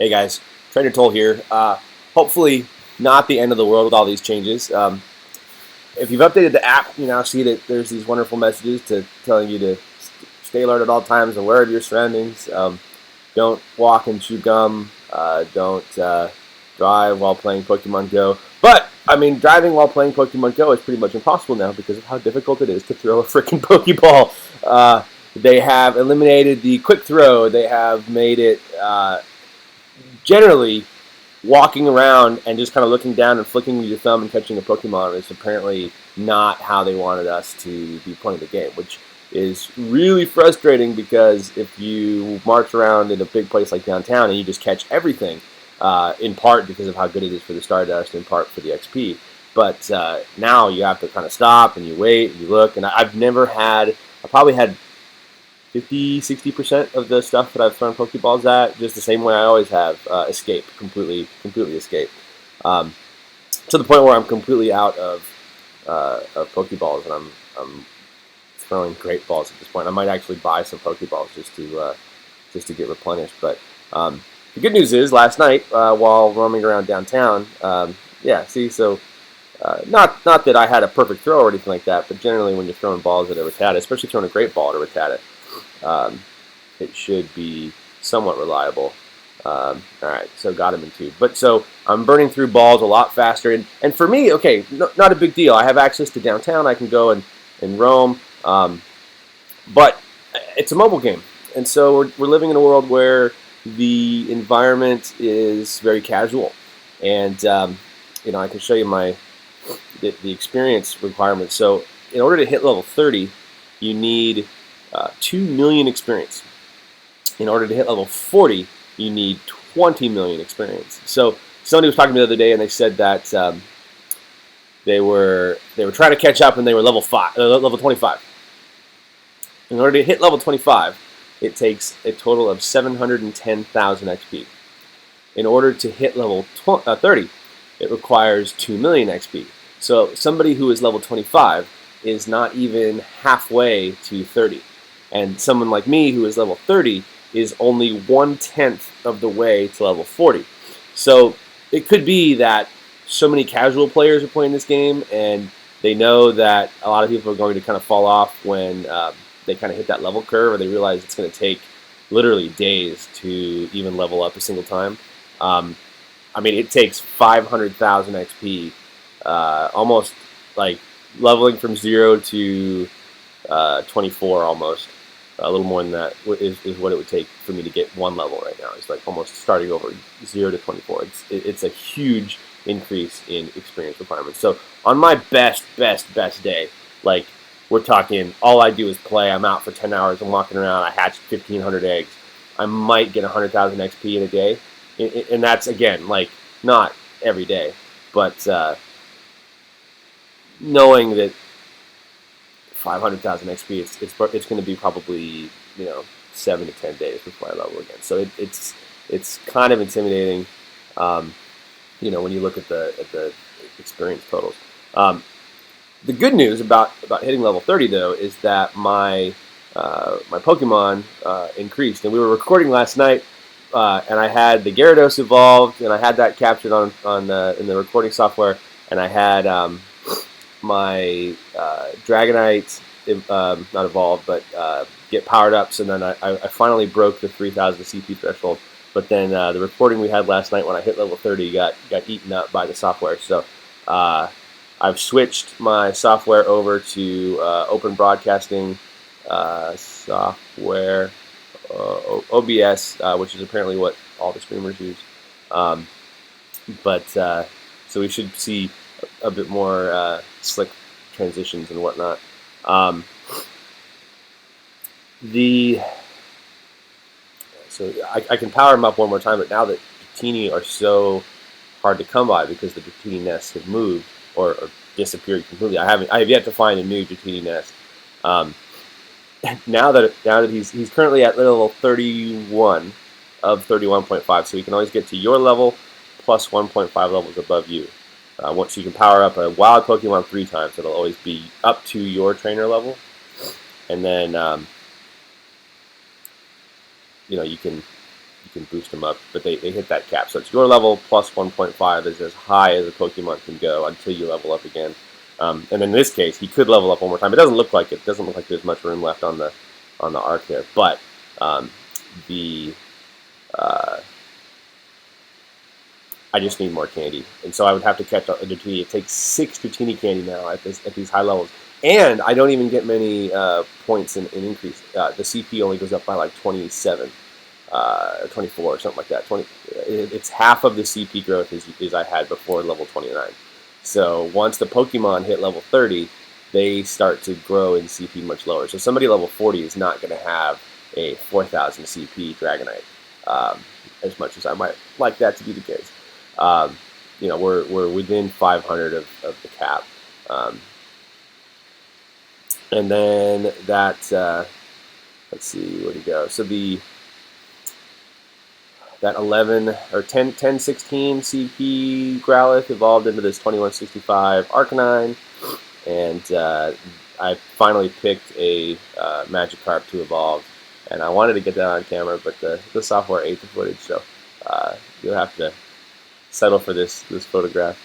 Hey guys, Trainer Toll here. Hopefully not the end of the world with all these changes. If you've updated the app, you now see that there's these wonderful messages telling you to stay alert at all times, aware of your surroundings. Don't walk and chew gum. Don't drive while playing Pokemon Go. But, I mean, driving while playing Pokemon Go is pretty much impossible now because of how difficult it is to throw a freaking Pokeball. They have eliminated the quick throw. They have made it generally walking around and just kind of looking down and flicking with your thumb and catching a Pokemon is apparently not how they wanted us to be playing the game, which is really frustrating because if you march around in a big place like downtown and you just catch everything, in part because of how good it is for the Stardust, in part for the XP, but now you have to kind of stop and you wait and you look, and I probably had 50-60% of the stuff that I've thrown Pokeballs at, just the same way I always have, escape, completely escape. To the point where I'm completely out of Pokeballs, and I'm throwing great balls at this point. I might actually buy some Pokeballs just to get replenished. But the good news is, last night while roaming around downtown, not that I had a perfect throw or anything like that, but generally when you're throwing balls at a Rattata, especially throwing a great ball at a Rattata, it should be somewhat reliable. Alright, so got him in 2. But so I'm burning through balls a lot faster. And for me, okay, not a big deal. I have access to downtown. I can go and roam. But it's a mobile game. And so we're living in a world where the environment is very casual. And, I can show you the experience requirements. So in order to hit level 30, you need 2 million experience. In order to hit level 40, you need 20 million experience. So somebody was talking to me the other day, and they said that they were trying to catch up, and they were level 25. In order to hit level 25, it takes a total of 710,000 XP. In order to hit level 30, it requires 2 million XP. So somebody who is level 25 is not even halfway to 30. And someone like me who is level 30 is only 1/10 of the way to level 40. So it could be that so many casual players are playing this game, and they know that a lot of people are going to kind of fall off when they kind of hit that level curve, or they realize it's going to take literally days to even level up a single time. It takes 500,000 XP, almost like leveling from 0 to 24 almost. A little more than that is what it would take for me to get one level right now. It's like almost starting over 0 to 24. It's a huge increase in experience requirements. So on my best day, like we're talking, all I do is play. I'm out for 10 hours. I'm walking around. I hatch 1,500 eggs. I might get 100,000 XP in a day, and that's again like not every day, but knowing that 500,000 XP, it's going to be probably 7 to 10 days before I level again. So it's kind of intimidating, when you look at the experience totals. The good news about hitting level 30 though is that my Pokemon increased, and we were recording last night, and I had the Gyarados evolved, and I had that captured on in the recording software, and I had my Dragonite, not evolved, but get powered up. So then I finally broke the 3,000 CP threshold. But then the recording we had last night when I hit level 30 got eaten up by the software. So I've switched my software over to open broadcasting software, OBS, which is apparently what all the streamers use. So we should see a bit more slick transitions and whatnot. So I can power them up one more time, but now that Dratini are so hard to come by because the Dratini nests have moved or disappeared completely. I have yet to find a new Dratini nest. Now that he's currently at level 31 of 31.5, so he can always get to your level plus 1.5 levels above you. Once you can power up a wild Pokemon 3 times, it'll always be up to your trainer level, and then you can can boost them up, but they hit that cap. So it's your level plus 1.5 is as high as a Pokemon can go until you level up again. And in this case, he could level up one more time. It doesn't look like it. It doesn't look like there's much room left on the arc there. But I just need more candy, and so I would have to catch a Dratini. It takes 6 Dratini candy now at these high levels, and I don't even get many points in increase. The CP only goes up by like 27, 24, or something like that. It's half of the CP growth as I had before level 29. So once the Pokemon hit level 30, they start to grow in CP much lower. So somebody level 40 is not going to have a 4,000 CP Dragonite, as much as I might like that to be the case. We're within 500 of the cap. And then that, let's see, where'd it go? So that 11 or 1016 CP Growlithe evolved into this 2165 Arcanine, and I finally picked a Magikarp to evolve, and I wanted to get that on camera, but the software ate the footage, so you'll have to settle for this photograph.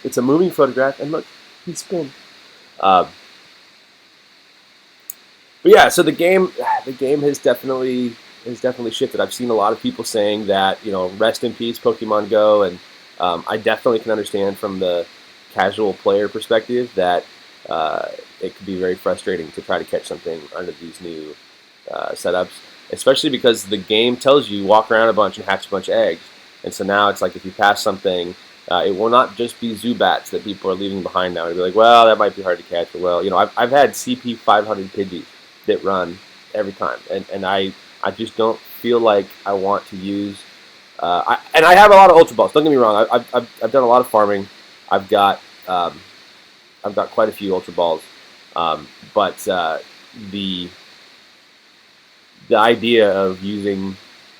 It's a moving photograph, and look, he spin. But yeah, so the game has definitely shifted. I've seen a lot of people saying that, rest in peace Pokemon Go, and I definitely can understand from the casual player perspective that it could be very frustrating to try to catch something under these new setups, especially because the game tells you walk around a bunch and hatch a bunch of eggs, and so now it's like if you pass something, it will not just be Zubats that people are leaving behind now. It'll be like, well, that might be hard to catch, or well, I've had CP 500 Pidgeys that run every time, and I just don't feel like I want to use. And I have a lot of Ultra Balls. Don't get me wrong. I've done a lot of farming. I've got quite a few Ultra Balls, but the idea of using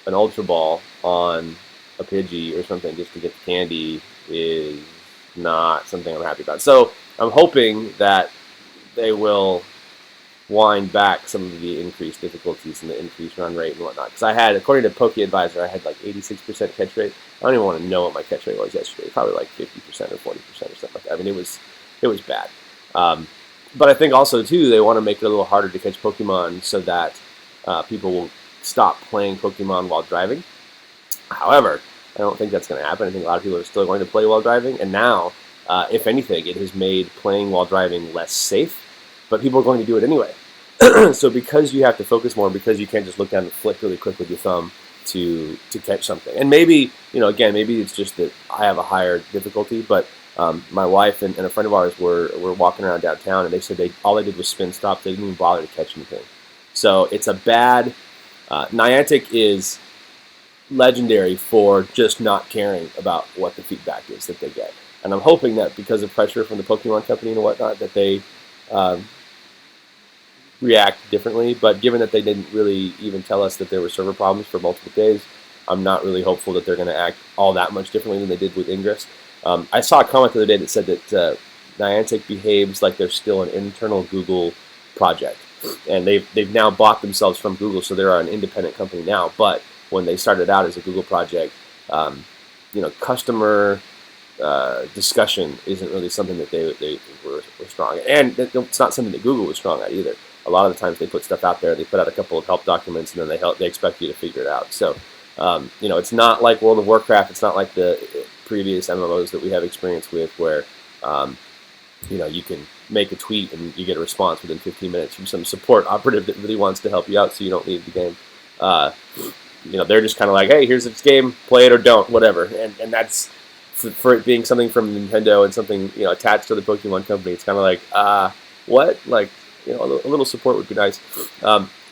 an Ultra Ball on a Pidgey or something just to get the candy is not something I'm happy about. So I'm hoping that they will wind back some of the increased difficulties and the increased run rate and whatnot. Because I had, according to Poke Advisor, I had like 86% catch rate. I don't even want to know what my catch rate was yesterday. Probably like 50% or 40% or something like that. I mean, it was bad. But I think also too they want to make it a little harder to catch Pokemon so that people will stop playing Pokemon while driving. However, I don't think that's going to happen. I think a lot of people are still going to play while driving. And now, if anything, it has made playing while driving less safe. But people are going to do it anyway. So because you have to focus more, because you can't just look down and flick really quick with your thumb to catch something. And maybe, again, maybe it's just that I have a higher difficulty, but my wife and a friend of ours were walking around downtown, and they said all they did was spin stop. They didn't even bother to catch anything. So it's a bad... Niantic is legendary for just not caring about what the feedback is that they get. And I'm hoping that because of pressure from the Pokemon Company and whatnot, that they react differently. But given that they didn't really even tell us that there were server problems for multiple days, I'm not really hopeful that they're going to act all that much differently than they did with Ingress. I saw a comment the other day that said that Niantic behaves like they're still an internal Google project. And they've now bought themselves from Google, so they're an independent company now. But when they started out as a Google project, customer discussion isn't really something that they were strong at. And it's not something that Google was strong at either. A lot of the times they put stuff out there, they put out a couple of help documents, and then they expect you to figure it out. So, it's not like World of Warcraft. It's not like the previous MMOs that we have experience with where, you can make a tweet and you get a response within 15 minutes from some support operative that really wants to help you out so you don't leave the game. They're just kind of like, hey, here's this game, play it or don't, whatever. And that's, for it being something from Nintendo and something, attached to the Pokemon Company, it's kind of like, what? Like, a little support would be nice.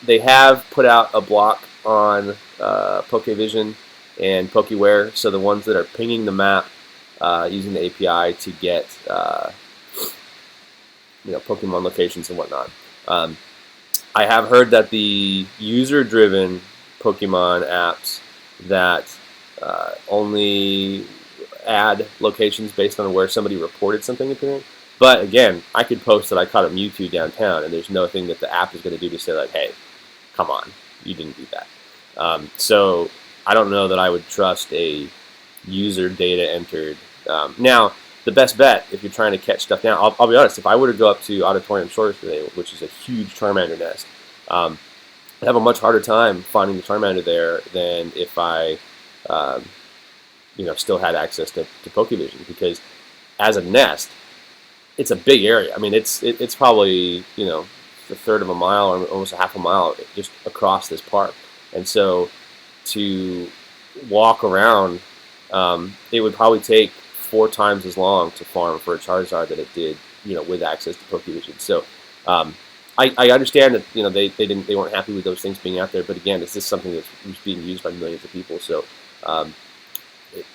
They have put out a block on Pokevision and Pokewhere, so the ones that are pinging the map using the API to get Pokemon locations and whatnot. I have heard that the user-driven Pokemon apps that only add locations based on where somebody reported something appearing. But again, I could post that I caught a Mewtwo downtown, and there's nothing that the app is going to do to say like, hey, come on, you didn't do that. So I don't know that I would trust a user data entered. Now, the best bet if you're trying to catch stuff down, I'll be honest, if I were to go up to Auditorium Shores today, which is a huge Charmander nest, I'd have a much harder time finding the Charmander there than if I still had access to Pokevision, because as a nest, it's a big area. I mean, it's probably a third of a mile or almost a half a mile just across this park, and so to walk around, it would probably take 4 times as long to farm for a Charizard than it did, with access to Pokevision. So I understand that they weren't happy with those things being out there, but again, it's just something that's being used by millions of people. So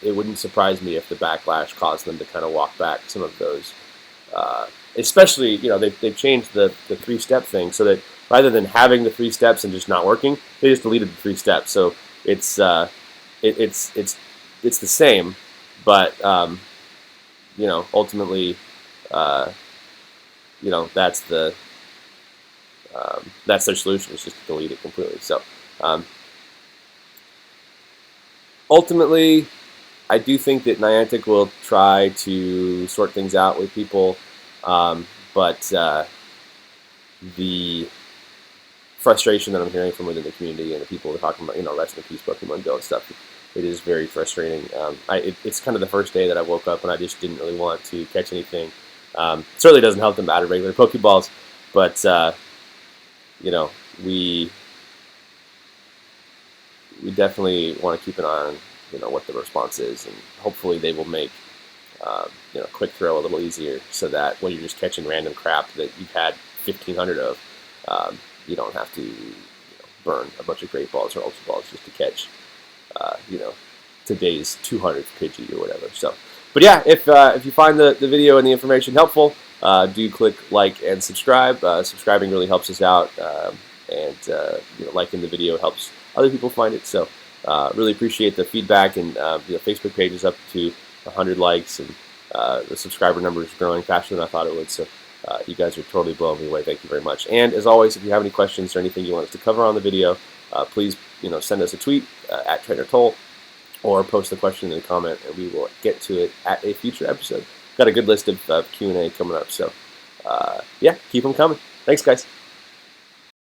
it wouldn't surprise me if the backlash caused them to kind of walk back some of those. Especially, they've changed the 3-step thing so that rather than having the 3 steps and just not working, they just deleted the 3 steps. So it's the same, but ultimately, that's their solution, is just to delete it completely. So ultimately, I do think that Niantic will try to sort things out with people, but the frustration that I'm hearing from within the community and the people who are talking about, rest in peace Pokemon Go and stuff, it is very frustrating. It's kind of the first day that I woke up and I just didn't really want to catch anything. Certainly doesn't help them out of regular Pokeballs, but we definitely want to keep an eye on what the response is, and hopefully they will make quick throw a little easier, so that when you're just catching random crap that you've had 1,500 of, you don't have to burn a bunch of Great Balls or Ultra Balls just to catch today's 200th Pidgey or whatever. So, but yeah, if you find the video and the information helpful, do click like and subscribe. Subscribing really helps us out, and liking the video helps other people find it. So really appreciate the feedback, and the Facebook page is up to 100 likes, and the subscriber number is growing faster than I thought it would. So you guys are totally blowing me away. Thank you very much. And as always, if you have any questions or anything you want us to cover on the video, please send us a tweet at TrainerToll, or post the question in the comment, and we will get to it at a future episode. Got a good list of Q&A coming up, so yeah, keep them coming. Thanks, guys.